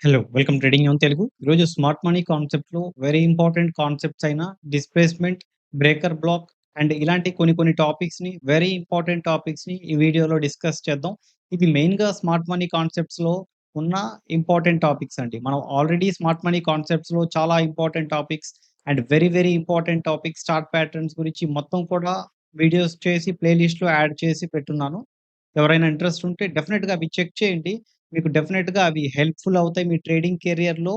Hello! Welcome trading on Telugu. ఈరోజు smart money కాన్సెప్ట్‌లో very important concepts అయిన డిస్ప్లేస్‌మెంట్, బ్రేకర్ బ్లాక్ అండ్ ఇలాంటి కొన్ని టాపిక్స్‌ని వెరీ ఇంపార్టెంట్ టాపిక్స్‌ని ఈ వీడియోలో డిస్కస్ చేద్దాం. ఇది మెయిన్‌గా స్మార్ట్ మనీ కాన్సెప్ట్స్‌లో ఉన్న ఇంపార్టెంట్ టాపిక్స్ అండి. మనం ఆల్రెడీ స్మార్ట్ మనీ కాన్సెప్ట్స్‌లో చాలా important topics and very important topics chart patterns గురించి మొత్తం కూడా వీడియోస్ చేసి ప్లే లిస్ట్‌లో యాడ్ చేసి పెట్టున్నాను. ఎవరైనా ఇంట్రెస్ట్ ఉంటే డెఫినిట్‌గా అవి చెక్ చేయండి. మీకు డెఫినిట్‌గా అవి హెల్ప్‌ఫుల్ అవుతాయి. మీ ట్రేడింగ్ కెరియర్‌లో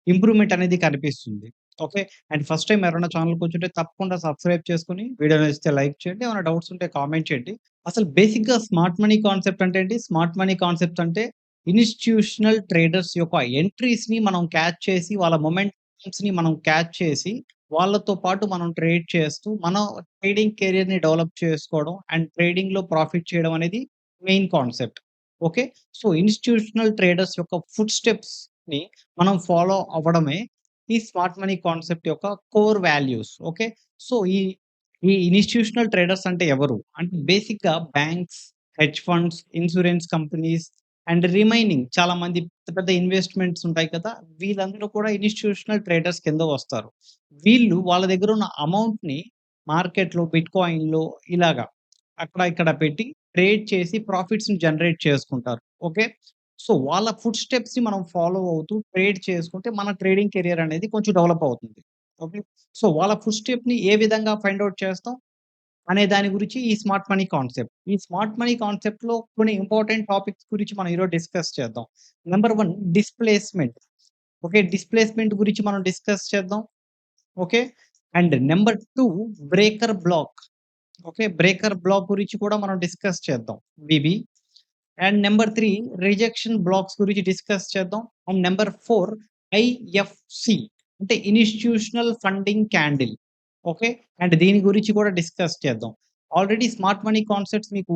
ఇంప్రూవ్‌మెంట్ అనేది కనిపిస్తుంది. ఓకే. అండ్ ఫస్ట్ టైమ్ ఎవరైనా ఛానెల్‌కొచ్చుంటే తప్పకుండా సబ్స్క్రైబ్ చేసుకొని, వీడియో నచ్చితే లైక్ చేయండి. ఏమైనా డౌట్స్ ఉంటే కామెంట్ చేయండి. అసలు బేసిక్‌గా స్మార్ట్ మనీ కాన్సెప్ట్ అంటే ఏంటి? స్మార్ట్ మనీ కాన్సెప్ట్ అంటే ఇన్‌స్టిట్యూషనల్ ట్రేడర్స్ యొక్క ఎంట్రీస్‌ని మనం క్యాచ్ చేసి, వాళ్ళ మొమెంటమ్స్‌ని మనం క్యాచ్ చేసి, వాళ్ళతో పాటు మనం ట్రేడ్ చేస్తూ, మన ట్రేడింగ్ కెరియర్‌ని డెవలప్ చేసుకోవడం అండ్ ట్రేడింగ్‌లో ప్రాఫిట్ చేయడం అనేది main concept. Okay. So, institutional traders యొక్క ఫుట్ స్టెప్స్‌ని మనం ఫాలో అవ్వడమే ఈ స్మార్ట్ మనీ కాన్సెప్ట్ యొక్క కోర్ వాల్యూస్. ఓకే. సో, ఈ ఇన్‌స్టిట్యూషనల్ ట్రేడర్స్ అంటే ఎవరు? అంటే బేసిక్‌గా banks, hedge funds, insurance companies and remaining చాలా మంది పెద్ద పెద్ద ఇన్వెస్ట్‌మెంట్స్ ఉంటాయి కదా! వీళ్ళందరూ కూడా ఇన్‌స్టిట్యూషనల్ ట్రేడర్స్ కింద వస్తారు. వీళ్ళు వాళ్ళ దగ్గర ఉన్న అమౌంట్‌ని మార్కెట్‌లో, బిట్‌కాయిన్‌లో ఇలాగా అక్కడ ఇక్కడ పెట్టి ట్రేడ్ చేసి ప్రాఫిట్స్‌ని జనరేట్ చేసుకుంటారు. ఓకే. సో, వాళ్ళ ఫుట్ స్టెప్స్‌ని మనం ఫాలో అవుతూ ట్రేడ్ చేసుకుంటే మన ట్రేడింగ్ కెరియర్ అనేది కొంచెం డెవలప్ అవుతుంది. ఓకే. సో, వాళ్ళ ఫుట్ స్టెప్‌ని ఏ విధంగా ఫైండ్ ఔట్ చేస్తాం అనే దాని గురించి ఈ స్మార్ట్ మనీ కాన్సెప్ట్. ఈ స్మార్ట్ మనీ కాన్సెప్ట్‌లో కొన్ని ఇంపార్టెంట్ టాపిక్స్ గురించి మనం ఈరోజు డిస్కస్ చేద్దాం. Number 1 displacement. ఓకే. డిస్‌ప్లేస్‌మెంట్ గురించి మనం డిస్కస్ చేద్దాం. Okay. And number 2 breaker block. Okay. Breaker block గురించి కూడా మనం డిస్కస్ చేద్దాం. BB. And number 3 rejection blocks గురించి డిస్కస్ చేద్దాం. అండ్ నంబర్ 4 ఐఎఫ్‌సి అంటే institutional funding candle. Okay. And దీని గురించి కూడా డిస్కస్ చేద్దాం. ఆల్రెడీ స్మార్ట్ మనీ కాన్సెప్ట్స్ మీకు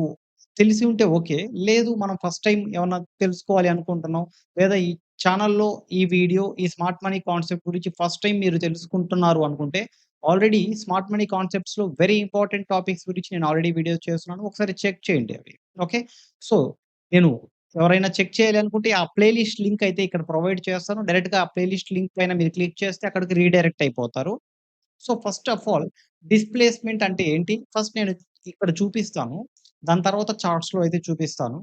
తెలిసి ఉంటే ఓకే. లేదు మనం ఫస్ట్ టైమ్ ఏమన్నా తెలుసుకోవాలి అనుకుంటున్నాం. లేదా ఈ ఛానెల్‌లో ఈ వీడియో ఈ స్మార్ట్ మనీ కాన్సెప్ట్ గురించి ఫస్ట్ టైమ్ మీరు తెలుసుకుంటున్నారు అనుకుంటే ఆల్రెడీ స్మార్ట్ మనీ కాన్సెప్ట్స్‌లో వెరీ ఇంపార్టెంట్ టాపిక్స్ గురించి నేను ఆల్రెడీ వీడియోస్ చేస్తున్నాను. ఒకసారి చెక్ చేయండి అవి. ఓకే. సో, నేను ఎవరైనా చెక్ చేయాలి అనుకుంటే ఆ ప్లే లిస్ట్ లింక్ అయితే ఇక్కడ ప్రొవైడ్ చేస్తాను. డైరెక్ట్‌గా ఆ ప్లే లిస్ట్ లింక్ పైన మీరు క్లిక్ చేస్తే అక్కడికి రీడైరెక్ట్ అయిపోతారు. So, first of all displacement అంటే ఏంటి? ఫస్ట్ నేను ఇక్కడ చూపిస్తాను. దాని తర్వాత చార్ట్స్‌లో అయితే చూపిస్తాను.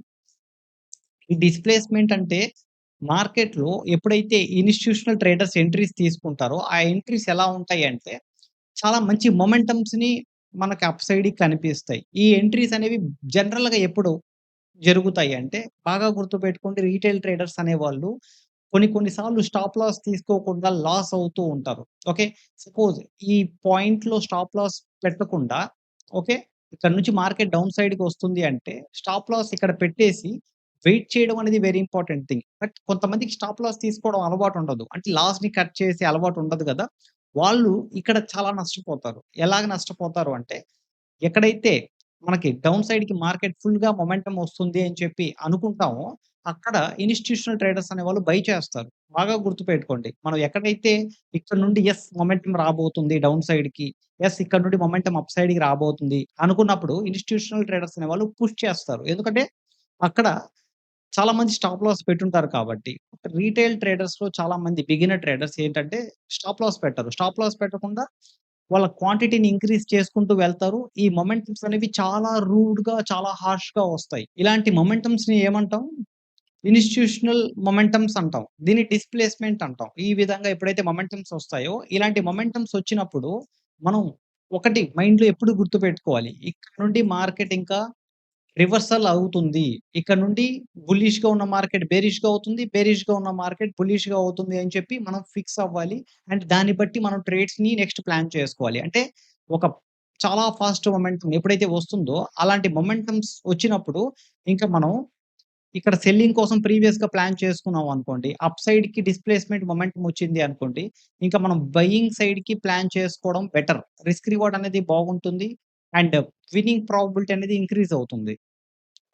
ఈ డిస్‌ప్లేస్‌మెంట్ అంటే మార్కెట్‌లో ఎప్పుడైతే ఇన్‌స్టిట్యూషనల్ ట్రేడర్స్ ఎంట్రీస్ తీసుకుంటారో, ఆ ఎంట్రీస్ ఎలా ఉంటాయంటే చాలా మంచి మొమెంటమ్స్‌ని మనకి అప్ సైడ్‌కి కనిపిస్తాయి. ఈ ఎంట్రీస్ అనేవి జనరల్‌గా ఎప్పుడు జరుగుతాయి అంటే, బాగా గుర్తుపెట్టుకోండి రీటైల్ ట్రేడర్స్ అనేవాళ్ళు కొన్ని సార్లు స్టాప్ లాస్ తీసుకోకుండా లాస్ అవుతూ ఉంటారు. ఓకే. సపోజ్ ఈ పాయింట్‌లో స్టాప్ లాస్ పెట్టకుండా ఓకే. ఇక్కడ నుంచి మార్కెట్ డౌన్ సైడ్‌కి వస్తుంది అంటే, స్టాప్ లాస్ ఇక్కడ పెట్టేసి వెయిట్ చేయడం అనేది వెరీ ఇంపార్టెంట్ థింగ్. బట్ కొంతమందికి స్టాప్ లాస్ తీసుకోవడం అలవాటు ఉండదు. అంటే లాస్‌ని కట్ చేసే అలవాటు ఉండదు గదా! వాళ్ళు ఇక్కడ చాలా నష్టపోతారు. ఎలాగ నష్టపోతారు అంటే ఎక్కడైతే మనకి డౌన్ సైడ్‌కి మార్కెట్ ఫుల్‌గా మొమెంటమ్ వస్తుంది అని చెప్పి అనుకుంటామో, అక్కడ ఇన్‌స్టిట్యూషనల్ ట్రేడర్స్ అనేవాళ్ళు బై చేస్తారు. బాగా గుర్తుపెట్టుకోండి. మనం ఎక్కడైతే ఇక్కడ నుండి మొమెంటమ్ రాబోతుంది డౌన్ సైడ్‌కి. ఇక్కడ నుండి మొమెంటమ్ అప్ సైడ్‌కి రాబోతుంది అనుకున్నప్పుడు ఇన్‌స్టిట్యూషనల్ ట్రేడర్స్ అనేవాళ్ళు పుష్ చేస్తారు. ఎందుకంటే అక్కడ చాలా మంది స్టాప్ లాస్ పెట్టుంటారు కాబట్టి. రీటైల్ ట్రేడర్స్‌లో చాలా మంది బిగినర్ ట్రేడర్స్ ఏంటంటే స్టాప్ లాస్ పెట్టరు. స్టాప్ లాస్ పెట్టకుండా వాళ్ళ క్వాంటిటీని ఇంక్రీజ్ చేసుకుంటూ వెళ్తారు. ఈ మొమెంటమ్స్ అనేవి చాలా రూడ్‌గా, చాలా హార్ష్‌గా వస్తాయి. ఇలాంటి మొమెంటమ్స్‌ని ఏమంటాం? ఇన్‌స్టిట్యూషనల్ మొమెంటమ్స్ అంటాం. దీన్ని డిస్‌ప్లేస్‌మెంట్ అంటాం. ఈ విధంగా ఎప్పుడైతే మొమెంటమ్స్ వస్తాయో, ఇలాంటి మొమెంటమ్స్ వచ్చినప్పుడు మనం ఒకటి మైండ్‌లో ఎప్పుడు గుర్తుపెట్టుకోవాలి. ఇక్కడ నుండి మార్కెట్ ఇంకా రివర్సల్ అవుతుంది. ఇక్కడ నుండి బుల్లిష్‌గా ఉన్న మార్కెట్ బేరిష్‌గా అవుతుంది. బేరిష్‌గా ఉన్న మార్కెట్ బుల్లిష్‌గా అవుతుంది అని చెప్పి మనం ఫిక్స్ అవ్వాలి. అండ్ దాన్ని బట్టి మనం ట్రేడ్స్‌ని నెక్స్ట్ ప్లాన్ చేసుకోవాలి. అంటే ఒక చాలా ఫాస్ట్ మొమెంటమ్ ఎప్పుడైతే వస్తుందో అలాంటి మొమెంటమ్స్ వచ్చినప్పుడు ఇంకా మనం ఇక్కడ సెల్లింగ్ కోసం ప్రీవియస్‌గా ప్లాన్ చేసుకున్నాం అనుకోండి. అప్ సైడ్‌కి డిస్‌ప్లేస్‌మెంట్ మొమెంటమ్ వచ్చింది అనుకోండి. ఇంకా మనం బయింగ్ సైడ్‌కి ప్లాన్ చేసుకోవడం బెటర్. రిస్క్ రివార్డ్ అనేది బాగుంటుంది. అండ్ విన్నింగ్ ప్రాబబిలిటీ అనేది ఇంక్రీజ్ అవుతుంది.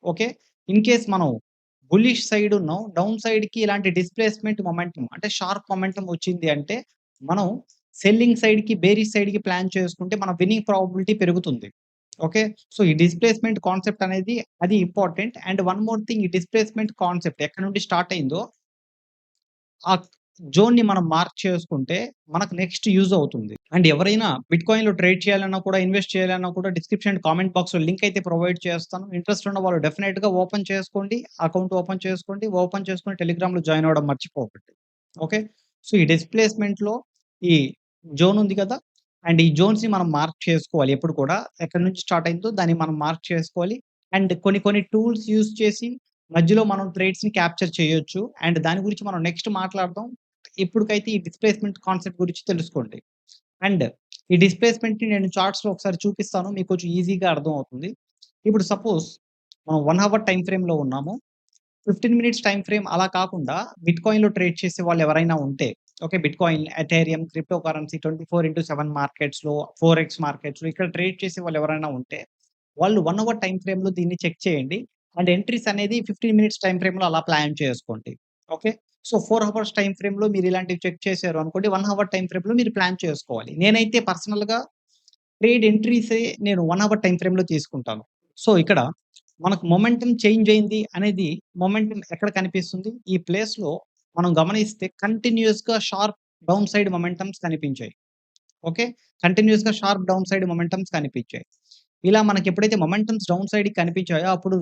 ఓకే. ఇన్ కేస్ మనం బుల్లిష్ సైడ్ ఉన్నాం. డౌన్ సైడ్‌కి ఇలాంటి డిస్‌ప్లేస్‌మెంట్ మొమెంటమ్ అంటే షార్ప్ మొమెంటమ్ వచ్చింది అంటే, మనం సెల్లింగ్ సైడ్‌కి, బేరిష్ సైడ్‌కి ప్లాన్ చేసుకుంటే మన విన్నింగ్ ప్రాబబిలిటీ పెరుగుతుంది. ఓకే. సో, ఈ డిస్‌ప్లేస్‌మెంట్ కాన్సెప్ట్ అనేది అది important. And one more thing ఈ డిస్‌ప్లేస్‌మెంట్ కాన్సెప్ట్ ఎక్కడి నుండి స్టార్ట్ అయిందో ఆ జోన్‌ని మనం మార్క్ చేసుకుంటే మనకు నెక్స్ట్ యూజ్ అవుతుంది. అండ్ ఎవరైనా బిట్‌కాయిన్‌లో ట్రేడ్ చేయాలన్నా కూడా, ఇన్వెస్ట్ చేయాలన్నా కూడా డిస్క్రిప్షన్ అండ్ కామెంట్ బాక్స్‌లో లింక్ అయితే ప్రొవైడ్ చేస్తాను. ఇంట్రెస్ట్ ఉన్న వాళ్ళు డెఫినెట్‌గా ఓపెన్ చేసుకోండి. అకౌంట్ ఓపెన్ చేసుకోండి. ఓపెన్ చేసుకొని టెలిగ్రామ్‌లో జాయిన్ అవ్వడం మర్చిపోకండి. ఓకే. సో, ఈ డిస్‌ప్లేస్‌మెంట్‌లో ఈ జోన్ ఉంది కదా! అండ్ ఈ జోన్స్‌ని మనం మార్క్ చేసుకోవాలి ఎప్పుడు కూడా. ఎక్కడి నుంచి స్టార్ట్ అయిందో దాన్ని మనం మార్క్ చేసుకోవాలి. అండ్ కొన్ని కొన్ని టూల్స్ యూజ్ చేసి మధ్యలో మనం ట్రేడ్స్‌ని క్యాప్చర్ చేయొచ్చు. అండ్ దాని గురించి మనం నెక్స్ట్ మాట్లాడదాం. ఇప్పటికైతే ఈ డిస్‌ప్లేస్‌మెంట్ కాన్సెప్ట్ గురించి తెలుసుకోండి. అండ్ ఈ డిస్‌ప్లేస్‌మెంట్‌ని నేను చార్ట్స్‌లో ఒకసారి చూపిస్తాను. మీకు కొంచెం ఈజీగా అర్థమవుతుంది. ఇప్పుడు సపోజ్ మనం 1 అవర్ టైమ్ ఫ్రేమ్‌లో ఉన్నాము. 15 మినిట్స్ టైమ్ ఫ్రేమ్ అలా కాకుండా బిట్‌కాయిన్‌లో ట్రేడ్ చేసే వాళ్ళు ఎవరైనా ఉంటే, okay. Bitcoin, Ethereum, crypto currency 24/7 మార్కెట్స్‌లో, ఫోరెక్స్ మార్కెట్స్‌లో ఇక్కడ ట్రేడ్ చేసే వాళ్ళు ఎవరైనా ఉంటే, వాళ్ళు 1 అవర్ టైమ్ ఫ్రేమ్‌లో దీన్ని చెక్ చేయండి. అండ్ ఎంట్రీస్ అనేది 15 మినిట్స్ టైమ్ ఫ్రేమ్‌లో అలా ప్లాన్ చేసుకోండి. ఓకే. సో, 4 అవర్స్ టైమ్ ఫ్రేమ్‌లో మీరు ఇలాంటివి చెక్ చేశారు అనుకోండి. 1 అవర్ టైమ్ ఫ్రేమ్‌లో మీరు ప్లాన్ చేసుకోవాలి. నేనైతే పర్సనల్‌గా ట్రేడ్ ఎంట్రీసే నేను 1 అవర్ టైమ్ ఫ్రేమ్‌లో తీసుకుంటాను. సో, ఇక్కడ మనకు మొమెంటమ్ చేంజ్ అయింది అనేది మొమెంటమ్ ఎక్కడ కనిపిస్తుంది? ఈ ప్లేస్‌లో మనం గమనిస్తే కంటిన్యూయస్‌గా షార్ప్ డౌన్ సైడ్ మొమెంటమ్స్ కనిపించాయి. ఓకే. కంటిన్యూయస్‌గా షార్ప్ డౌన్ సైడ్ మొమెంటమ్స్ కనిపించాయి. ఇలా మనకెప్పుడైతే మొమెంటమ్స్ డౌన్ సైడ్‌కి కనిపించాయో అప్పుడు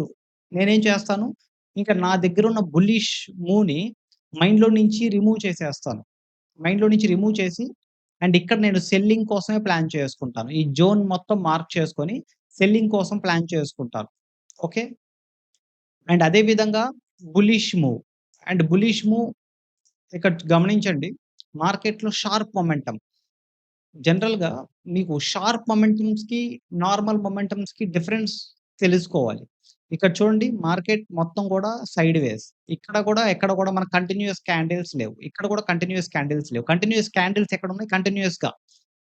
నేనేం చేస్తాను, ఇంక నా దగ్గరున్న బుల్లిష్ మూవ్‌ని మైండ్‌లో నుంచి రిమూవ్ చేసేస్తాను. మైండ్‌లో నుంచి రిమూవ్ చేసి అండ్ ఇక్కడ నేను సెల్లింగ్ కోసమే ప్లాన్ చేసుకుంటాను. ఈ జోన్ మొత్తం మార్క్ చేసుకొని సెల్లింగ్ కోసం ప్లాన్ చేసుకుంటాను. ఓకే. అండ్ అదే విధంగా bullish move. And bullish move ఇక్కడ గమనించండి. మార్కెట్‌లో షార్ప్ మొమెంటమ్. జనరల్‌గా మీకు షార్ప్ మొమెంటమ్స్‌కి, నార్మల్ మొమెంటమ్స్‌కి డిఫరెన్స్ తెలుసుకోవాలి. ఇక్కడ చూడండి మార్కెట్ మొత్తం గూడా సైడ్ వేస్. ఇక్కడ గూడా, ఎక్కడ గూడా మనకు కంటిన్యూయస్ క్యాండిల్స్ లేవు. ఇక్కడ గూడా కంటిన్యూయస్ క్యాండిల్స్ లేవు. కంటిన్యూయస్ క్యాండిల్స్ ఎక్కడున్నాయి? కంటిన్యూయస్‌గా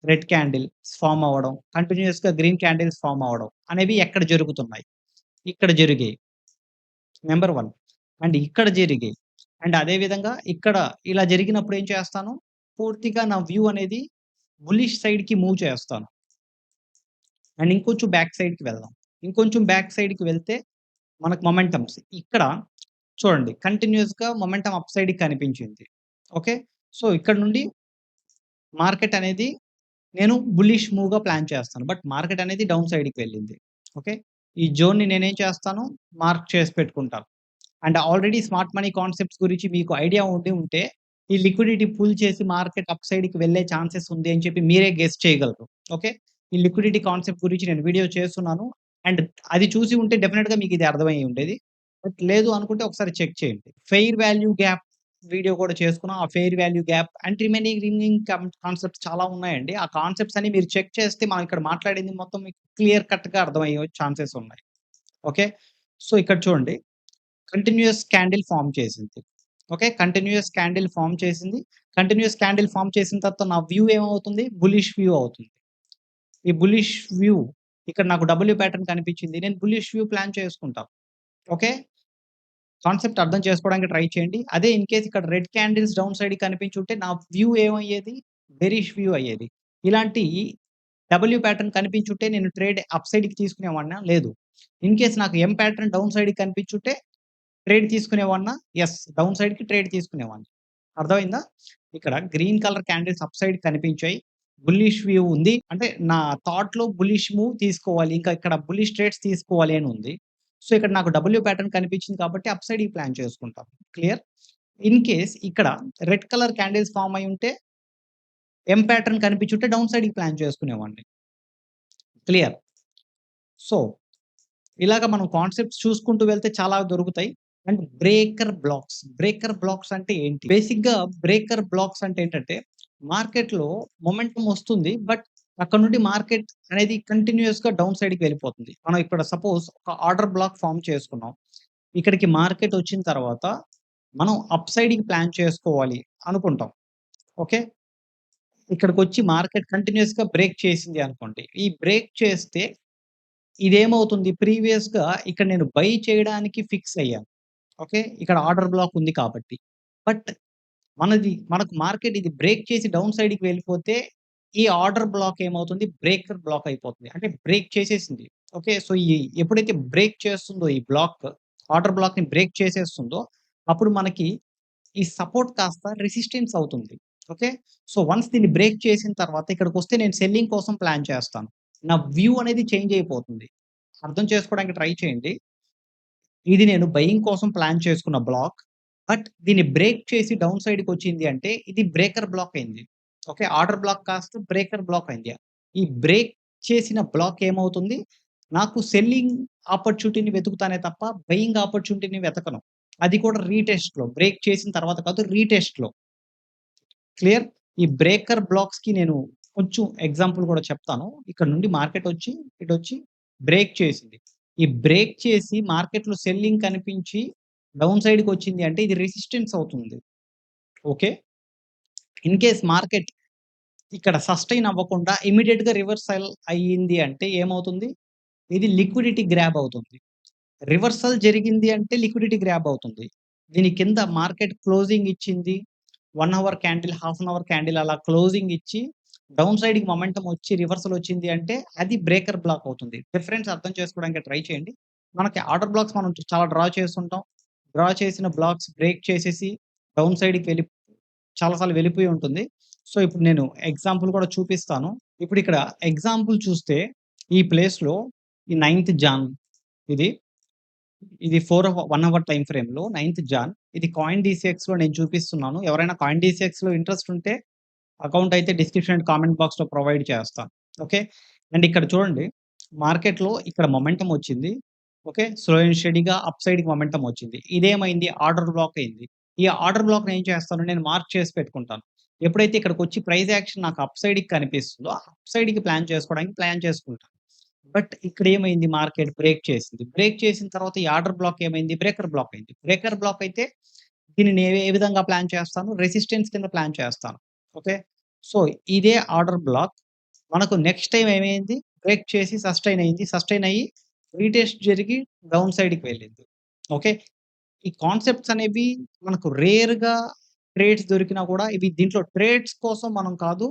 రెడ్ క్యాండిల్స్ ఫార్మ్ అవ్వడం, కంటిన్యూయస్‌గా గ్రీన్ క్యాండిల్స్ ఫార్మ్ అవ్వడం అనేవి ఎక్కడ జరుగుతున్నాయి? ఇక్కడ జరిగాయి. నంబర్ 1. అండ్ ఇక్కడ జరిగాయి. అండ్ అదే విధంగా ఇక్కడ ఇలా జరిగినప్పుడు ఏం చేస్తాను? పూర్తిగా నా వ్యూ అనేది బుల్లిష్ సైడ్‌కి మూవ్ చేస్తాను. అండ్ ఇంకొంచెం బ్యాక్ సైడ్‌కి వెళ్దాం. ఇంకొంచెం బ్యాక్ సైడ్‌కి వెళ్తే మనకు మొమెంటమ్స్ ఇక్కడ చూడండి కంటిన్యూయస్‌గా మొమెంటమ్ అప్ సైడ్‌కి కనిపించింది. ఓకే. సో, ఇక్కడ నుండి మార్కెట్ అనేది నేను బుల్లిష్ మూవ్‌గా ప్లాన్ చేస్తాను. బట్ మార్కెట్ అనేది డౌన్ సైడ్‌కి వెళ్ళింది. ఓకే. ఈ జోన్‌ని నేనేం చేస్తాను? మార్క్ చేసి పెట్టుకుంటాను. And already smart money concepts గురించి మీకు ఐడియా ఉండి ఉంటే, ఈ లిక్విడిటీ పుల్ చేసి మార్కెట్ అప్ సైడ్‌కి వెళ్ళే ఛాన్సెస్ ఉంది అని చెప్పి మీరే గెస్ చేయగలరు. ఓకే. ఈ లిక్విడిటీ కాన్సెప్ట్ గురించి నేను వీడియో చేస్తున్నాను. అండ్ అది చూసి ఉంటే డెఫినిట్‌గా మీకు ఇది అర్థమయ్యి ఉండేది. బట్ లేదు అనుకుంటే ఒకసారి చెక్ చేయండి. ఫెయిర్ వాల్యూ గ్యాప్ వీడియో కూడా చేసుకున్నాం. ఆ fair value gap and remaining concepts చాలా ఉన్నాయండి. ఆ కాన్సెప్ట్స్ అన్ని మీరు చెక్ చేస్తే మనం ఇక్కడ మాట్లాడింది మొత్తం మీకు క్లియర్ కట్‌గా అర్థమయ్యే ఛాన్సెస్ ఉన్నాయి. ఓకే. సో, ఇక్కడ చూడండి. కంటిన్యూయస్ క్యాండిల్ ఫార్మ్ చేసింది. ఓకే. కంటిన్యూయస్ క్యాండిల్ ఫార్మ్ చేసింది. కంటిన్యూయస్ క్యాండిల్ ఫార్మ్ చేసిన తర్వాత నా వ్యూ ఏమవుతుంది? బుల్లిష్ వ్యూ అవుతుంది. ఈ బుల్లిష్ వ్యూ ఇక్కడ నాకు డబ్ల్యూ ప్యాటర్న్ కనిపించింది. నేను బుల్లిష్ వ్యూ ప్లాన్ చేసుకుంటా. ఓకే. కాన్సెప్ట్ అర్థం చేసుకోవడానికి ట్రై చేయండి. అదే ఇన్ కేస్ ఇక్కడ రెడ్ క్యాండిల్స్ డౌన్ సైడ్‌కి కనిపించుంటే నా వ్యూ ఏమయ్యేది? బెరిష్ వ్యూ అయ్యేది. ఇలాంటి డబ్ల్యూ ప్యాటర్న్ కనిపించుంటే నేను ట్రేడ్ అప్ సైడ్‌కి తీసుకునేవాడినా? లేదు. ఇన్ కేస్ నాకు ఎం ప్యాటర్న్ డౌన్ సైడ్‌కి కనిపించుంటే ట్రేడ్ తీసుకునేవాడినా? యెస్. డౌన్ సైడ్‌కి ట్రేడ్ తీసుకునేవాడిని. అర్థమైందా? ఇక్కడ green colour candles up side కనిపించాయి. బుల్లిష్ వ్యూ ఉంది. అంటే నా థాట్‌లో బుల్లిష్ మూవ్ తీసుకోవాలి. ఇంకా ఇక్కడ బుల్లిష్ ట్రేడ్స్ తీసుకోవాలి అని ఉంది. సో, ఇక్కడ నాకు డబ్ల్యూ ప్యాటర్న్ కనిపించింది కాబట్టి అప్ సైడ్‌కి ప్లాన్ చేసుకుంటాను. క్లియర్? ఇన్ కేస్ ఇక్కడ రెడ్ కలర్ క్యాండిల్స్ ఫార్మ్ అయ్యి ఉంటే, ఎం ప్యాటర్న్ కనిపించుంటే డౌన్ సైడ్‌కి ప్లాన్ చేసుకునేవాడిని. క్లియర్? సో, ఇలాగ మనం కాన్సెప్ట్స్ చూసుకుంటూ వెళ్తే చాలా దొరుకుతాయి. అండ్ బ్రేకర్ బ్లాక్స్ అంటే ఏంటి? బేసిక్‌గా బ్రేకర్ బ్లాక్స్ అంటే ఏంటంటే, మార్కెట్‌లో మొమెంటమ్ వస్తుంది. బట్ అక్కడ నుండి మార్కెట్ అనేది కంటిన్యూయస్‌గా డౌన్ సైడ్‌కి వెళ్ళిపోతుంది. మనం ఇక్కడ సపోజ్ ఒక ఆర్డర్ బ్లాక్ ఫార్మ్ చేసుకున్నాం. ఇక్కడికి మార్కెట్ వచ్చిన తర్వాత మనం అప్ సైడ్‌కి ప్లాన్ చేసుకోవాలి అనుకుంటాం. ఓకే. ఇక్కడికొచ్చి మార్కెట్ కంటిన్యూయస్‌గా బ్రేక్ చేసింది అనుకోండి. ఈ బ్రేక్ చేస్తే ఇదేమవుతుంది ప్రీవియస్‌గా ఇక్కడ నేను బై చేయడానికి ఫిక్స్ అయ్యాను. ఓకే. ఇక్కడ ఆర్డర్ బ్లాక్ ఉంది కాబట్టి. బట్ మనకు మార్కెట్ ఇది బ్రేక్ చేసి డౌన్ సైడ్‌కి వెళ్ళిపోతే, ఈ ఆర్డర్ బ్లాక్ ఏమవుతుంది? బ్రేకర్ బ్లాక్ అయిపోతుంది. అంటే బ్రేక్ చేసేసింది. ఓకే. సో, ఎప్పుడైతే బ్రేక్ చేస్తుందో ఈ బ్లాక్, ఆర్డర్ బ్లాక్‌ని బ్రేక్ చేసేస్తుందో, అప్పుడు మనకి ఈ సపోర్ట్ కాస్త రెసిస్టెన్స్ అవుతుంది. ఓకే. సో, వన్స్ దీన్ని బ్రేక్ చేసిన తర్వాత ఇక్కడికొస్తే నేను సెల్లింగ్ కోసం ప్లాన్ చేస్తాను. నా వ్యూ అనేది చేంజ్ అయిపోతుంది. అర్థం చేసుకోవడానికి ట్రై చేయండి. ఇది నేను బయింగ్ కోసం ప్లాన్ చేసుకున్న బ్లాక్. బట్ దీన్ని బ్రేక్ చేసి డౌన్ సైడ్‌కొచ్చింది అంటే ఇది బ్రేకర్ బ్లాక్ అయింది. ఓకే. ఆర్డర్ బ్లాక్ కాస్త బ్రేకర్ బ్లాక్ అయింది. ఈ బ్రేక్ చేసిన బ్లాక్ ఏమవుతుంది? నాకు సెల్లింగ్ ఆపర్చునిటీని వెతుకుతానే తప్ప బయింగ్ ఆపర్చునిటీని వెతకను. అది కూడా రీటెస్ట్‌లో. బ్రేక్ చేసిన తర్వాత కాదు రీటెస్ట్‌లో. క్లియర్? ఈ బ్రేకర్ బ్లాక్స్‌కి నేను కొంచెం ఎగ్జాంపుల్ కూడా చెప్తాను. ఇక్కడ నుండి మార్కెట్ వచ్చి, ఇటొచ్చి బ్రేక్ చేసింది. ఈ బ్రేక్ చేసి మార్కెట్‌లో సెల్లింగ్ కనిపించి డౌన్ సైడ్‌కొచ్చింది అంటే ఇది రెసిస్టెన్స్ అవుతుంది. ఓకే. ఇన్ కేస్ మార్కెట్ ఇక్కడ సస్టైన్ అవ్వకుండా ఇమ్మీడియేట్‌గా రివర్సల్ అయ్యింది అంటే ఏమవుతుంది? ఇది లిక్విడిటీ గ్రాబ్ అవుతుంది. రివర్సల్ జరిగింది అంటే లిక్విడిటీ గ్రాబ్ అవుతుంది. దీని కింద మార్కెట్ క్లోజింగ్ ఇచ్చింది. 1 hour candle, half an hour candle అలా క్లోజింగ్ ఇచ్చి డౌన్ సైడ్‌కి మొమెంటమ్ వచ్చి రివర్సల్ వచ్చింది అంటే అది బ్రేకర్ బ్లాక్ అవుతుంది. డిఫరెన్స్ అర్థం చేసుకోవడానికి ట్రై చేయండి. మనకి ఆర్డర్ బ్లాక్స్ మనం చాలా డ్రా చేస్తుంటాం. డ్రా చేసిన బ్లాక్స్ బ్రేక్ చేసేసి డౌన్ సైడ్‌కి చాలా సార్లు వెళ్ళిపోయి ఉంటుంది. సో, ఇప్పుడు నేను ఎగ్జాంపుల్ కూడా చూపిస్తాను. ఇప్పుడిక్కడ ఎగ్జాంపుల్ చూస్తే ఈ ప్లేస్‌లో ఈ 9థ్ జాన్ ఇది. ఇది 1 అవర్ టైమ్ ఫ్రేమ్‌లో 9థ్ జాన్ ఇది కాయిన్ డీసీఎక్స్‌లో నేను చూపిస్తున్నాను. ఎవరైనా కాయిన్ డీసీఎక్స్‌లో ఇంట్రెస్ట్ ఉంటే అకౌంట్ అయితే డిస్క్రిప్షన్ అండ్ కామెంట్ బాక్స్‌లో ప్రొవైడ్ చేస్తాను. ఓకే. అండ్ ఇక్కడ చూడండి మార్కెట్‌లో ఇక్కడ మొమెంటమ్ వచ్చింది. ఓకే. స్లో అండ్ స్టడీగా అప్ సైడ్‌కి మొమెంటమ్ వచ్చింది. ఇదేమైంది ఆర్డర్ బ్లాక్ అయింది. ఈ ఆర్డర్ బ్లాక్‌ని ఏం చేస్తాను నేను మార్క్ చేసి పెట్టుకుంటాను. ఎప్పుడైతే ఇక్కడికొచ్చి ప్రైస్ యాక్షన్ నాకు అప్ సైడ్‌కి కనిపిస్తుందో, అప్ సైడ్‌కి ప్లాన్ చేసుకోవడానికి ప్లాన్ చేసుకుంటాను. బట్ ఇక్కడేమైంది మార్కెట్ బ్రేక్ చేసింది. బ్రేక్ చేసిన తర్వాత ఈ ఆర్డర్ బ్లాక్ ఏమైంది? బ్రేకర్ బ్లాక్ అయింది. బ్రేకర్ బ్లాక్ అయితే దీనిని ఏ విధంగా ప్లాన్ చేస్తాను? రెసిస్టెన్స్ కింద ప్లాన్ చేస్తాను. ఓకే. సో, ఇదే ఆర్డర్ బ్లాక్ మనకు నెక్స్ట్ టైమ్ ఏమైంది? బ్రేక్ చేసి సస్టైన్ అయింది. సస్టైన్ అయ్యి రీటెస్ట్ జరిగి డౌన్ సైడ్‌కి వెళ్ళింది. ఓకే. ఈ కాన్సెప్ట్స్ అనేవి మనకు రేర్‌గా ట్రేడ్స్ దొరికినా కూడా ఇవి దీంట్లో ట్రేడ్స్ కోసం మనం కాదు.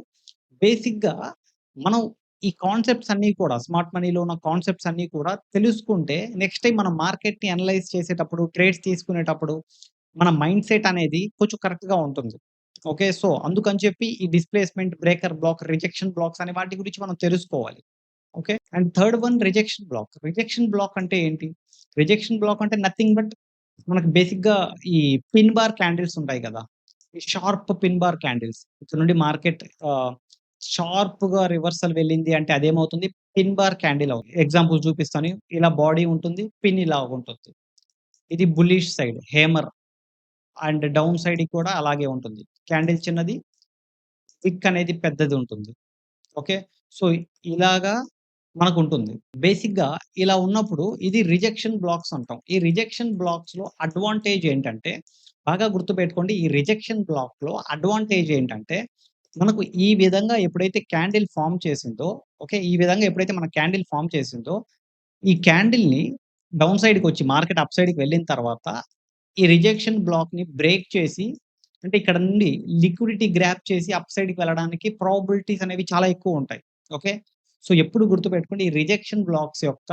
బేసిక్‌గా మనం ఈ కాన్సెప్ట్స్ అన్నీ కూడా స్మార్ట్ మనీలో ఉన్న కాన్సెప్ట్స్ అన్నీ కూడా తెలుసుకుంటే నెక్స్ట్ టైమ్ మనం మార్కెట్‌ని అనలైజ్ చేసేటప్పుడు, ట్రేడ్స్ తీసుకునేటప్పుడు మన మైండ్ సెట్ అనేది కొంచెం కరెక్ట్‌గా ఉంటుంది. ఓకే. సో, అందుకని చెప్పి ఈ displacement, breaker block, rejection blocks అనే వాటి గురించి మనం తెలుసుకోవాలి. Okay. And third one rejection block. Rejection block అంటే ఏంటి? రిజెక్షన్ బ్లాక్ అంటే నథింగ్ బట్ మనకు బేసిక్‌గా ఈ పిన్ బార్ క్యాండిల్స్ ఉంటాయి కదా! ఈ షార్ప్ పిన్ బార్ క్యాండిల్స్. ఇక్కడ నుండి మార్కెట్ షార్ప్‌గా రివర్సల్ వెళ్ళింది అంటే అదేమవుతుంది? పిన్ బార్ క్యాండిల్ అవుతుంది. ఎగ్జాంపుల్ చూపిస్తాను. ఇలా బాడీ ఉంటుంది. పిన్ ఇలా ఉంటుంది. ఇది bullish side hammer and down సైడ్‌కి కూడా అలాగే ఉంటుంది. క్యాండిల్ చిన్నది, విక్ అనేది పెద్దది ఉంటుంది. ఓకే. సో, ఇలాగా మనకుంటుంది. బేసిక్‌గా ఇలా ఉన్నప్పుడు ఇది రిజెక్షన్ బ్లాక్స్ అంటాం. ఈ రిజెక్షన్ బ్లాక్స్‌లో అడ్వాంటేజ్ ఏంటంటే, బాగా గుర్తుపెట్టుకోండి. ఈ రిజెక్షన్ బ్లాక్‌లో అడ్వాంటేజ్ ఏంటంటే, మనకు ఈ విధంగా ఎప్పుడైతే క్యాండిల్ ఫార్మ్ చేసిందో, ఓకే. ఈ విధంగా ఎప్పుడైతే మన క్యాండిల్ ఫార్మ్ చేసిందో, ఈ క్యాండిల్‌ని డౌన్ సైడ్‌కొచ్చి మార్కెట్ అప్ సైడ్‌కి వెళ్ళిన తర్వాత, ఈ రిజెక్షన్ బ్లాక్‌ని బ్రేక్ చేసి అంటే ఇక్కడ నుండి లిక్విడిటీ గ్రాబ్ చేసి అప్ సైడ్‌కి వెళ్ళడానికి ప్రాబబిలిటీస్ అనేవి చాలా ఎక్కువుంటాయి. ఓకే. సో, ఎప్పుడు గుర్తుపెట్టుకోండి ఈ రిజెక్షన్ బ్లాక్స్ యొక్క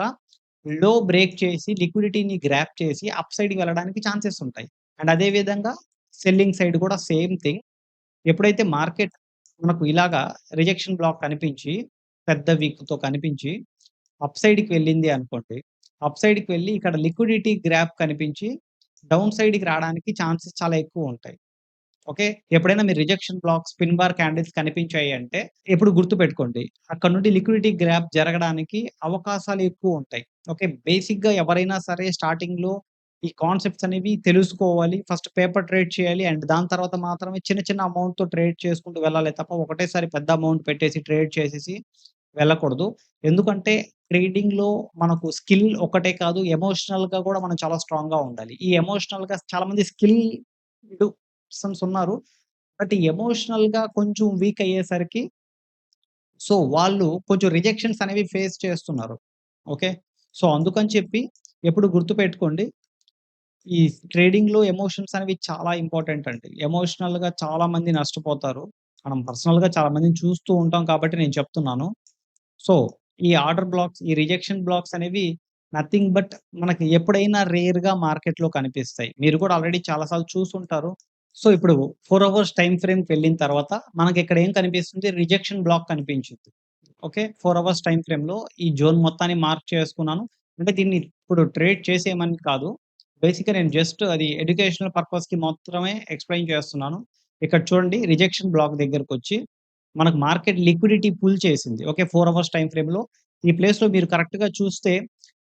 లో బ్రేక్ చేసి లిక్విడిటీని గ్రాబ్ చేసి అప్ సైడ్‌కి వెళ్ళడానికి ఛాన్సెస్ ఉంటాయి. అండ్ అదే విధంగా సెల్లింగ్ సైడ్ కూడా సేమ్ థింగ్. ఎప్పుడైతే మార్కెట్ మనకు ఇలాగా రిజెక్షన్ బ్లాక్ కనిపించి, పెద్ద విక్‌తో కనిపించి అప్ సైడ్‌కి వెళ్ళింది అనుకోండి. అప్ సైడ్‌కి వెళ్లి ఇక్కడ లిక్విడిటీ గ్రాబ్ కనిపించి డౌన్ సైడ్‌కి రాడానికి ఛాన్సెస్ చాలా ఎక్కువుంటాయి. ఓకే. ఎప్పుడైనా మీరు rejection blocks, pin bar candles కనిపించాయి అంటే ఎప్పుడు గుర్తుపెట్టుకోండి. అక్కడ నుండి లిక్విడిటీ గ్రాబ్ జరగడానికి అవకాశాలు ఎక్కువుంటాయి. ఓకే. బేసిక్‌గా ఎవరైనా సరే స్టార్టింగ్‌లో ఈ కాన్సెప్ట్స్ అనేవి తెలుసుకోవాలి. ఫస్ట్ పేపర్ ట్రేడ్ చేయాలి. అండ్ దాని తర్వాత మాత్రమే చిన్న చిన్న అమౌంట్‌తో ట్రేడ్ చేసుకుంటూ వెళ్ళాలి తప్ప ఒకటేసారి పెద్ద అమౌంట్ పెట్టేసి ట్రేడ్ చేసేసి వెళ్ళకూడదు. ఎందుకంటే ట్రేడింగ్‌లో మనకు స్కిల్ ఒకటే కాదు ఎమోషనల్‌గా కూడా మనం చాలా స్ట్రాంగ్‌గా ఉండాలి. ఈ ఎమోషనల్‌గా చాలా మంది స్కిల్డ్ పర్సన్స్ ఉన్నారు. బట్ ఎమోషనల్‌గా కొంచెం వీక్ అయ్యేసరికి సో, వాళ్ళు కొంచెం రిజెక్షన్స్ అనేవి ఫేస్ చేస్తున్నారు. ఓకే. సో, అందుకని చెప్పి ఎప్పుడు గుర్తుపెట్టుకోండి. ఈ ట్రేడింగ్‌లో ఎమోషన్స్ అనేవి చాలా ఇంపార్టెంట్ అండి. ఎమోషనల్‌గా చాలా మంది నష్టపోతారు. మనం పర్సనల్‌గా చాలా మందిని చూస్తూ ఉంటాం కాబట్టి నేను చెప్తున్నాను. సో, ఈ ఆర్డర్ బ్లాక్స్, ఈ రిజెక్షన్ బ్లాక్స్ అనేవి నథింగ్ బట్ మనకి ఎప్పుడైనా రేర్‌గా మార్కెట్‌లో కనిపిస్తాయి. మీరు కూడా ఆల్రెడీ చాలా సార్లు చూసుంటారు. సో, ఇప్పుడు 4 అవర్స్ టైమ్ ఫ్రేమ్‌కి వెళ్ళిన తర్వాత మనకిక్కడ ఏం కనిపిస్తుంది? రిజెక్షన్ బ్లాక్ కనిపించింది. ఓకే. 4 అవర్స్ టైమ్ ఫ్రేమ్‌లో ఈ జోన్ మొత్తాన్ని మార్క్ చేసుకున్నాను. అంటే దీన్ని ఇప్పుడు ట్రేడ్ చేసేయమని కాదు. బేసిక్‌గా నేను జస్ట్ అది ఎడ్యుకేషనల్ పర్పస్‌కి మాత్రమే ఎక్స్‌ప్లెయిన్ చేస్తున్నాను. ఇక్కడ చూడండి రిజెక్షన్ బ్లాక్ దగ్గరకొచ్చి మనకు మార్కెట్ లిక్విడిటీ పుల్ చేసింది. ఓకే. 4 అవర్స్ టైమ్ ఫ్రేమ్‌లో ఈ ప్లేస్‌లో మీరు కరెక్ట్‌గా చూస్తే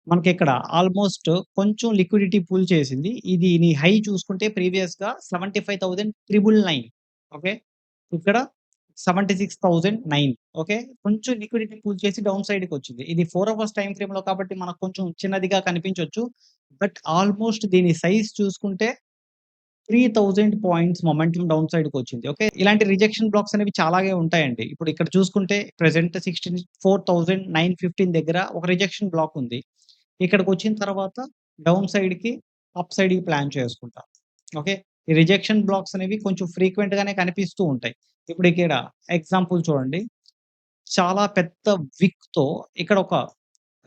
మనకిక్కడ ఆల్‌మోస్ట్ కొంచెం లిక్విడిటీ పూల్ చేసింది. ఇది నీ హై చూసుకుంటే ప్రీవియస్‌గా 75,999 ఓకే. ఇక్కడ 76,009 ఓకే. కొంచెం లిక్విడిటీ పూల్ చేసి డౌన్ సైడ్‌కొచ్చింది. ఇది 4 అవర్స్ టైమ్ ఫ్రేమ్‌లో కాబట్టి మనకు కొంచెం చిన్నదిగా కనిపించొచ్చు. బట్ ఆల్‌మోస్ట్ దీని సైజ్ చూసుకుంటే 3000 పాయింట్స్ మొమెంటమ్ డౌన్ సైడ్‌కొచ్చింది. ఓకే. ఇలాంటి రిజెక్షన్ బ్లాక్స్ అనేవి చాలాగే ఉంటాయండి. ఇప్పుడు ఇక్కడ చూసుకుంటే ప్రెజెంట్ 64,915 దగ్గర ఒక రిజెక్షన్ బ్లాక్ ఉంది. ఇక్కడికొచ్చిన తర్వాత డౌన్ సైడ్‌కి, అప్ సైడ్‌కి ప్లాన్ చేసుకుంటా. ఓకే. ఈ రిజెక్షన్ బ్లాక్స్ అనేవి కొంచెం ఫ్రీక్వెంట్‌గానే కనిపిస్తూ ఉంటాయి. ఇప్పుడు ఇక్కడ ఎగ్జాంపుల్ చూడండి. చాలా పెద్ద విక్‌తో ఇక్కడ ఒక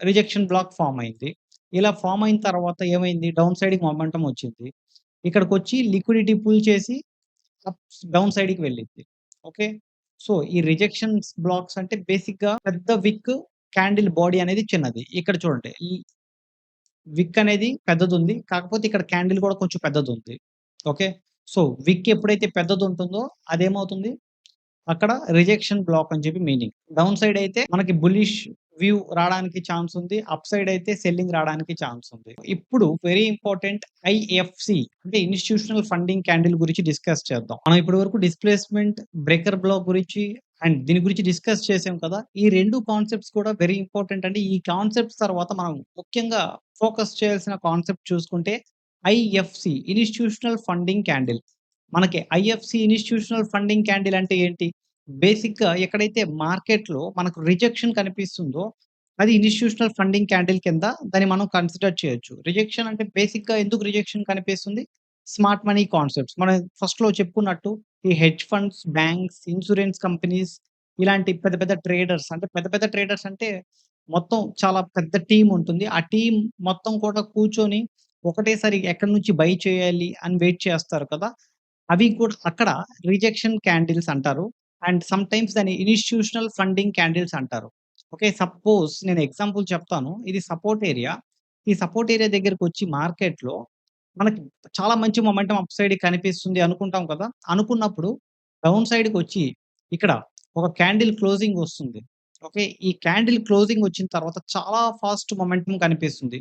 రిజెక్షన్ బ్లాక్ ఫార్మ్ అయింది. ఇలా ఫార్మ్ అయిన తర్వాత ఏమైంది? డౌన్ సైడ్‌కి మొమెంటమ్ వచ్చింది. ఇక్కడికొచ్చి లిక్విడిటీ పుల్ చేసి డౌన్ సైడ్‌కి వెళ్ళిద్ది. ఓకే. సో, ఈ రిజెక్షన్స్ బ్లాక్స్ అంటే బేసిక్‌గా పెద్ద విక్, క్యాండిల్ బాడీ అనేది చిన్నది. ఇక్కడ చూడండి. ఈ విక్ అనేది పెద్దదుంది. కాకపోతే ఇక్కడ క్యాండిల్ కూడా కొంచెం పెద్దదుంది. ఓకే. సో, విక్ ఎప్పుడైతే పెద్దదుంటుందో అదేమవుతుంది? అక్కడ రిజెక్షన్ బ్లాక్ అని చెప్పి మీనింగ్. డౌన్ సైడ్ అయితే మనకి బుల్లిష్ వ్యూ రాడానికి ఛాన్స్ ఉంది. అప్ సైడ్ అయితే సెల్లింగ్ రాడానికి ఛాన్స్ ఉంది. ఇప్పుడు వెరీ ఇంపార్టెంట్ ఐఎఫ్‌సి అంటే ఇన్‌స్టిట్యూషనల్ ఫండింగ్ క్యాండిల్ గురించి డిస్కస్ చేద్దాం. మనం ఇప్పటి వరకు డిస్‌ప్లేస్‌మెంట్, బ్రేకర్ బ్లాక్ గురించి అండ్ దీని గురించి డిస్కస్ చేసాం కదా! ఈ 2 కాన్సెప్ట్స్ కూడా వెరీ ఇంపార్టెంట్ అండి. ఈ కాన్సెప్ట్స్ తర్వాత మనం ముఖ్యంగా ఫోకస్ చేయాల్సిన కాన్సెప్ట్ చూసుకుంటే ఐఎఫ్‌సి ఇన్‌స్టిట్యూషనల్ ఫండింగ్ క్యాండిల్. మనకి ఐఎఫ్‌సి ఇన్‌స్టిట్యూషనల్ ఫండింగ్ క్యాండిల్ అంటే ఏంటి? బేసిక్‌గా ఎక్కడైతే మార్కెట్‌లో మనకు రిజెక్షన్ కనిపిస్తుందో, అది ఇన్‌స్టిట్యూషనల్ ఫండింగ్ క్యాండిల్ కింద దాన్ని మనం కన్సిడర్ చేయొచ్చు. రిజెక్షన్ అంటే బేసిక్‌గా ఎందుకు రిజెక్షన్ కనిపిస్తుంది? Smart money concepts. మనం ఫస్ట్‌లో చెప్పుకున్నట్టు ఈ hedge funds, banks, insurance companies ఇలాంటి పెద్ద పెద్ద ట్రేడర్స్ అంటే పెద్ద పెద్ద ట్రేడర్స్ అంటే మొత్తం చాలా పెద్ద టీమ్ ఉంటుంది. ఆ టీమ్ మొత్తం కూడా కూర్చొని ఒకటేసారి ఎక్కడి నుంచి బై చేయాలి అని వెయిట్ చేస్తారు కదా! అవి కూడా అక్కడ రిజెక్షన్ క్యాండిల్స్ అంటారు. అండ్ సమ్‌టైమ్స్ దాన్ని ఇన్‌స్టిట్యూషనల్ ఫండింగ్ క్యాండిల్స్ అంటారు. ఓకే. సపోజ్ నేను ఎగ్జాంపుల్ చెప్తాను. ఇది సపోర్ట్ ఏరియా. ఈ సపోర్ట్ ఏరియా దగ్గరకొచ్చి మార్కెట్‌లో మనకి చాలా మంచి మొమెంటం అప్ సైడ్‌కి కనిపిస్తుంది అనుకుంటాం కదా! అనుకున్నప్పుడు డౌన్ సైడ్‌కొచ్చి ఇక్కడ ఒక క్యాండిల్ క్లోజింగ్ వస్తుంది. ఓకే. ఈ క్యాండిల్ క్లోజింగ్ వచ్చిన తర్వాత చాలా ఫాస్ట్ మొమెంటం కనిపిస్తుంది.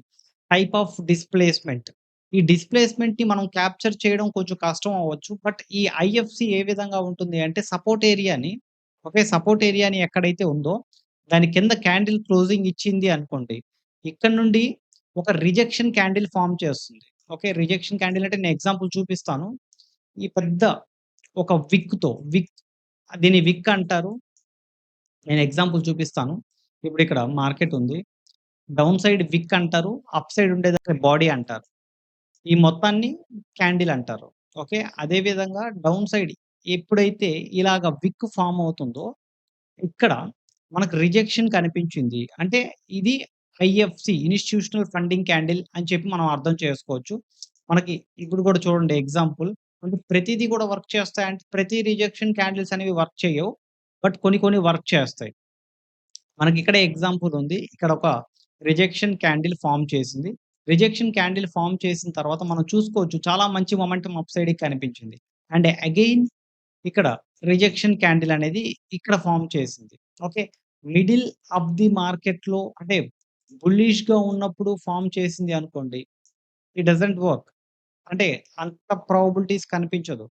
Type of displacement. ఈ డిస్‌ప్లేస్‌మెంట్‌ని మనం క్యాప్చర్ చేయడం కొంచెం కష్టం అవ్వచ్చు. బట్ ఈ ఐఎఫ్‌సి ఏ విధంగా ఉంటుంది అంటే సపోర్ట్ ఏరియాని ఓకే. సపోర్ట్ ఏరియాని ఎక్కడైతే ఉందో దాని కింద క్యాండిల్ క్లోజింగ్ ఇచ్చింది అనుకోండి. ఇక్కడ నుండి ఒక రిజెక్షన్ క్యాండిల్ ఫార్మ్ చేస్తుంది. ఓకే. రిజెక్షన్ క్యాండిల్ అంటే నేను ఎగ్జాంపుల్ చూపిస్తాను. ఈ పెద్ద ఒక విక్ దీన్ని విక్ అంటారు. నేను ఎగ్జాంపుల్ చూపిస్తాను. ఇప్పుడిక్కడ మార్కెట్ ఉంది. డౌన్ సైడ్ విక్ అంటారు. అప్ సైడ్ ఉండేదాన్ని బాడీ అంటారు. ఈ మొత్తాన్ని క్యాండిల్ అంటారు. ఓకే. అదే విధంగా డౌన్ సైడ్ ఎప్పుడైతే ఇలాగ విక్ ఫార్మ్ అవుతుందో, ఇక్కడ మనకు రిజెక్షన్ కనిపించింది. అంటే ఇది ఐఎఫ్‌సి ఇన్‌స్టిట్యూషనల్ ఫండింగ్ క్యాండిల్ అని చెప్పి మనం అర్థం చేసుకోవచ్చు. మనకి ఇప్పుడు కూడా చూడండి ఎగ్జాంపుల్. అంటే ప్రతీది కూడా వర్క్ చేస్తాయంటే ప్రతి రిజెక్షన్ క్యాండిల్స్ అనేవి వర్క్ చేయవు. బట్ కొన్ని కొన్ని వర్క్ చేస్తాయి. మనకిక్కడే ఎగ్జాంపుల్ ఉంది. ఇక్కడ ఒక రిజెక్షన్ క్యాండిల్ ఫార్మ్ చేసింది. రిజెక్షన్ క్యాండిల్ ఫార్మ్ చేసిన తర్వాత మనం చూసుకోవచ్చు చాలా మంచి మొమెంటం అప్ సైడ్‌కి కనిపించింది. అండ్ అగైన్ ఇక్కడ రిజెక్షన్ క్యాండిల్ అనేది ఇక్కడ ఫార్మ్ చేసింది. ఓకే. మిడిల్ ఆఫ్ ది మార్కెట్‌లో అంటే బుల్లిష్‌గా ఉన్నప్పుడు ఫార్మ్ చేసింది అనుకోండి. It doesn't work. అంటే అంత ప్రాబబిలిటీస్ కనిపించదు.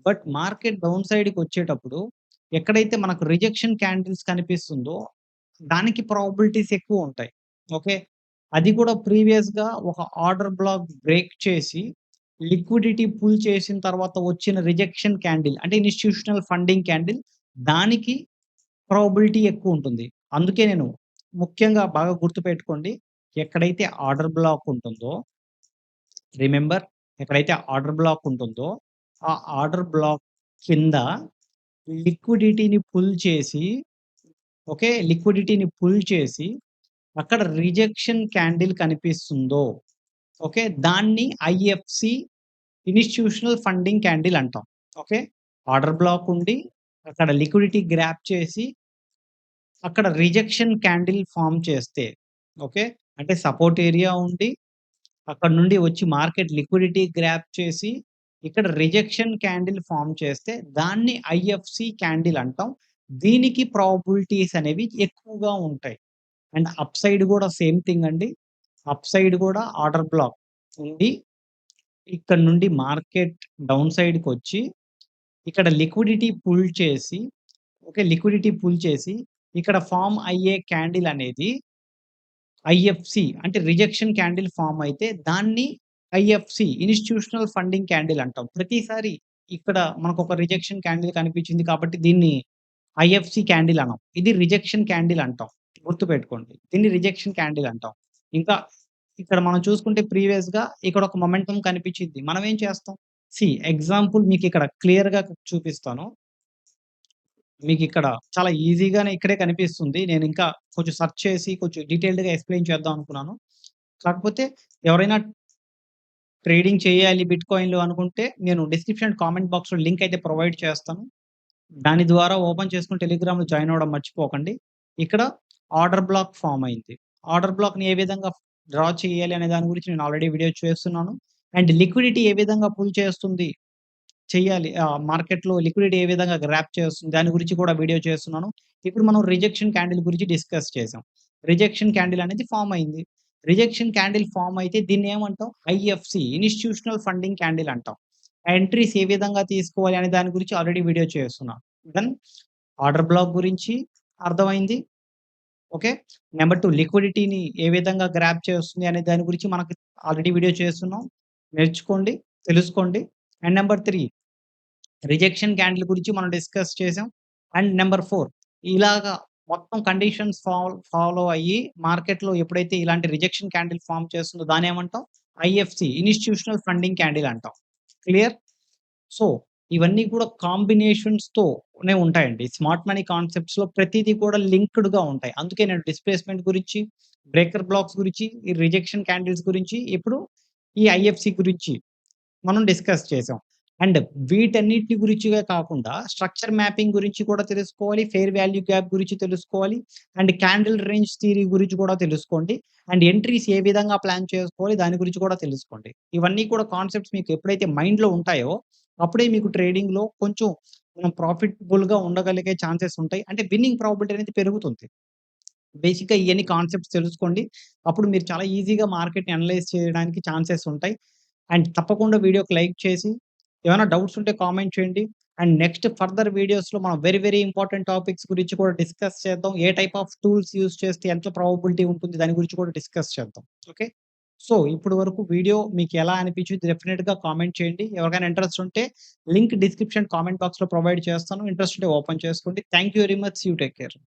బట్ మార్కెట్ డౌన్ సైడ్‌కొచ్చేటప్పుడు ఎక్కడైతే మనకు రిజెక్షన్ క్యాండిల్స్ కనిపిస్తుందో, దానికి ప్రాబబిలిటీస్ ఎక్కువుంటాయి. ఓకే. అది కూడా ప్రీవియస్‌గా ఒక ఆర్డర్ బ్లాక్ బ్రేక్ చేసి, లిక్విడిటీ పుల్ చేసిన తర్వాత వచ్చిన రిజెక్షన్ క్యాండిల్ అంటే ఇన్‌స్టిట్యూషనల్ ఫండింగ్ క్యాండిల్ దానికి ప్రాబబిలిటీ ఎక్కువుంటుంది. అందుకే నేను ముఖ్యంగా బాగా గుర్తుపెట్టుకోండి. ఎక్కడైతే ఆర్డర్ బ్లాక్ ఉంటుందో రిమెంబర్ ఎక్కడైతే ఆర్డర్ బ్లాక్ ఉంటుందో, ఆ ఆర్డర్ బ్లాక్ కింద లిక్విడిటీని పుల్ చేసి ఓకే. లిక్విడిటీని పుల్ చేసి అక్కడ రిజెక్షన్ క్యాండిల్ కనిపిస్తుందో ఓకే. దాన్ని ఐఎఫ్‌సి ఇన్‌స్టిట్యూషనల్ ఫండింగ్ క్యాండిల్ అంటాం. ఓకే. ఆర్డర్ బ్లాక్ ఉండి, అక్కడ లిక్విడిటీ గ్రాబ్ చేసి, అక్కడ రిజెక్షన్ క్యాండిల్ ఫార్మ్ చేస్తే, ఓకే. అంటే సపోర్ట్ ఏరియా ఉండి, అక్కడ నుండి వచ్చి మార్కెట్ లిక్విడిటీ గ్రాబ్ చేసి, ఇక్కడ రిజెక్షన్ క్యాండిల్ ఫార్మ్ చేస్తే, దాన్ని ఐఎఫ్‌సి క్యాండిల్ అంటాం. దీనికి ప్రాబబిలిటీస్ అనేవి ఎక్కువగా ఉంటాయి. అండ్ అప్ సైడ్ గూడా సేమ్ థింగ్ అండి. అప్ సైడ్ గూడా ఆర్డర్ బ్లాక్ ఉండి, ఇక్కడ నుండి మార్కెట్ డౌన్ సైడ్‌కొచ్చి, ఇక్కడ లిక్విడిటీ పుల్ చేసి, ఓకే. లిక్విడిటీ పుల్ చేసి, ఇక్కడ ఫార్మ్ అయ్యే క్యాండిల్ అనేది ఐఎఫ్‌సి అంటే రిజెక్షన్ క్యాండిల్ ఫార్మ్ అయితే దాన్ని ఐఎఫ్‌సి ఇన్‌స్టిట్యూషనల్ ఫండింగ్ క్యాండిల్ అంటాం. ప్రతిసారి ఇక్కడ మనకొక రిజెక్షన్ క్యాండిల్ కనిపించింది కాబట్టి దీన్ని ఐఎఫ్‌సి క్యాండిల్ అనం. ఇది రిజెక్షన్ క్యాండిల్ అంటాం. గుర్తుపెట్టుకోండి. దీన్ని రిజెక్షన్ క్యాండిల్ అంటాం. ఇంకా ఇక్కడ మనం చూసుకుంటే ప్రీవియస్‌గా ఇక్కడ ఒక మొమెంటమ్ కనిపించిద్ది. మనం ఏం చేస్తాం? ఎగ్జాంపుల్ మీకిక్కడ క్లియర్‌గా చూపిస్తాను. మీకిక్కడ చాలా ఈజీగానే ఇక్కడే కనిపిస్తుంది. నేనింకా కొంచెం సెర్చ్ చేసి కొంచెం డీటెయిల్డ్‌గా ఎక్స్‌ప్లెయిన్ చేద్దాం అనుకున్నాను. కాకపోతే ఎవరైనా ట్రేడింగ్ చేయాలి బిట్‌కాయిన్‌లో అనుకుంటే నేను డిస్క్రిప్షన్ కామెంట్ బాక్స్‌లో లింక్ అయితే ప్రొవైడ్ చేస్తాను. దాని ద్వారా ఓపెన్ చేసుకొని టెలిగ్రామ్‌లో జాయిన్ అవ్వడం మర్చిపోకండి. ఇక్కడ ఆర్డర్ బ్లాక్ ఫార్మ్ అయింది. ఆర్డర్ బ్లాక్‌ని ఏ విధంగా డ్రా చేయాలి అనే దాని గురించి నేను ఆల్రెడీ వీడియో చేస్తున్నాను. అండ్ లిక్విడిటీ ఏ విధంగా పుల్ చేస్తుంది చెయ్యాలి. మార్కెట్‌లో లిక్విడిటీ ఏ విధంగా గ్రాబ్ చేస్తుంది దాని గురించి కూడా వీడియో చేస్తున్నాను. ఇప్పుడు మనం రిజెక్షన్ క్యాండిల్ గురించి డిస్కస్ చేసాం. రిజెక్షన్ క్యాండిల్ అనేది ఫార్మ్ అయింది. రిజెక్షన్ క్యాండిల్ ఫార్మ్ అయితే దీన్ని ఏమంటాం? ఐఎఫ్‌సి ఇన్‌స్టిట్యూషనల్ ఫండింగ్ క్యాండిల్ అంటాం. ఎంట్రీస్ ఏ విధంగా తీసుకోవాలి అనే దాని గురించి ఆల్రెడీ వీడియో చేస్తున్నాను. దెన్ ఆర్డర్ బ్లాక్ గురించి అర్థమైంది. ఓకే. నంబర్ 2 లిక్విడిటీని ఏ విధంగా గ్రాబ్ చేస్తుంది అనే దాని గురించి మనకు ఆల్రెడీ వీడియో చేస్తున్నాం. నేర్చుకోండి, తెలుసుకోండి. అండ్ నంబర్ 3 రిజెక్షన్ క్యాండిల్ గురించి మనం డిస్కస్ చేసాం. అండ్ నంబర్ 4 ఇలాగా మొత్తం కండిషన్స్ ఫాలో అయ్యి మార్కెట్‌లో ఎప్పుడైతే ఇలాంటి రిజెక్షన్ క్యాండిల్ ఫార్మ్ చేస్తుందో దాన్నేమంటాం? ఐఎఫ్‌సి ఇన్‌స్టిట్యూషనల్ ఫండింగ్ క్యాండిల్ అంటాం. క్లియర్? సో, ఇవన్నీ కూడా కాంబినేషన్స్‌తోనే ఉంటాయండి. స్మార్ట్ మనీ కాన్సెప్ట్స్‌లో ప్రతీది కూడా లింక్డ్‌గా ఉంటాయి. అందుకే నేను డిస్‌ప్లేస్‌మెంట్ గురించి, బ్రేకర్ బ్లాక్స్ గురించి, ఈ రిజెక్షన్ క్యాండిల్స్ గురించి, ఇప్పుడు ఈ ఐఎఫ్‌సి గురించి మనం డిస్కస్ చేసాం. అండ్ వీటన్నిటి గురించిగా కాకుండా స్ట్రక్చర్ మ్యాపింగ్ గురించి కూడా తెలుసుకోవాలి. ఫెయిర్ వాల్యూ గ్యాప్ గురించి తెలుసుకోవాలి. అండ్ క్యాండిల్ రేంజ్ థియరీ గురించి కూడా తెలుసుకోండి. అండ్ ఎంట్రీస్ ఏ విధంగా ప్లాన్ చేసుకోవాలి దాని గురించి కూడా తెలుసుకోండి. ఇవన్నీ కూడా కాన్సెప్ట్స్ మీకు ఎప్పుడైతే మైండ్‌లో ఉంటాయో అప్పుడే మీకు ట్రేడింగ్‌లో కొంచెం మనం ప్రాఫిటబుల్‌గా ఉండగలిగే ఛాన్సెస్ ఉంటాయి. అంటే విన్నింగ్ ప్రాబబిలిటీ అనేది పెరుగుతుంది. బేసిక్‌గా ఇయన్నీ కాన్సెప్ట్స్ తెలుసుకోండి. అప్పుడు మీరు చాలా ఈజీగా మార్కెట్‌ని అనలైజ్ చేయడానికి ఛాన్సెస్ ఉంటాయి. అండ్ తప్పకుండా వీడియోకి లైక్ చేసి, ఏమైనా డౌట్స్ ఉంటే కామెంట్ చేయండి. అండ్ నెక్స్ట్ ఫర్దర్ వీడియోస్‌లో మనం వెరీ, వెరీ ఇంపార్టెంట్ టాపిక్స్ గురించి కూడా డిస్కస్ చేద్దాం. ఏ టైప్ ఆఫ్ టూల్స్ యూజ్ చేస్తే ఎంత ప్రాబబిలిటీ ఉంటుంది దాని గురించి కూడా డిస్కస్ చేద్దాం. ఓకే. సో, ఇప్పటి వరకు వీడియో మీకు ఎలా అనిపించింది డెఫినిట్‌గా కామెంట్ చేయండి. ఎవరికైనా ఇంట్రెస్ట్ ఉంటే లింక్ డిస్క్రిప్షన్ కామెంట్ బాక్స్‌లో ప్రొవైడ్ చేస్తాను. ఇంట్రెస్ట్ ఉంటే ఓపెన్ చేసుకోండి. Thank you very much. You take care.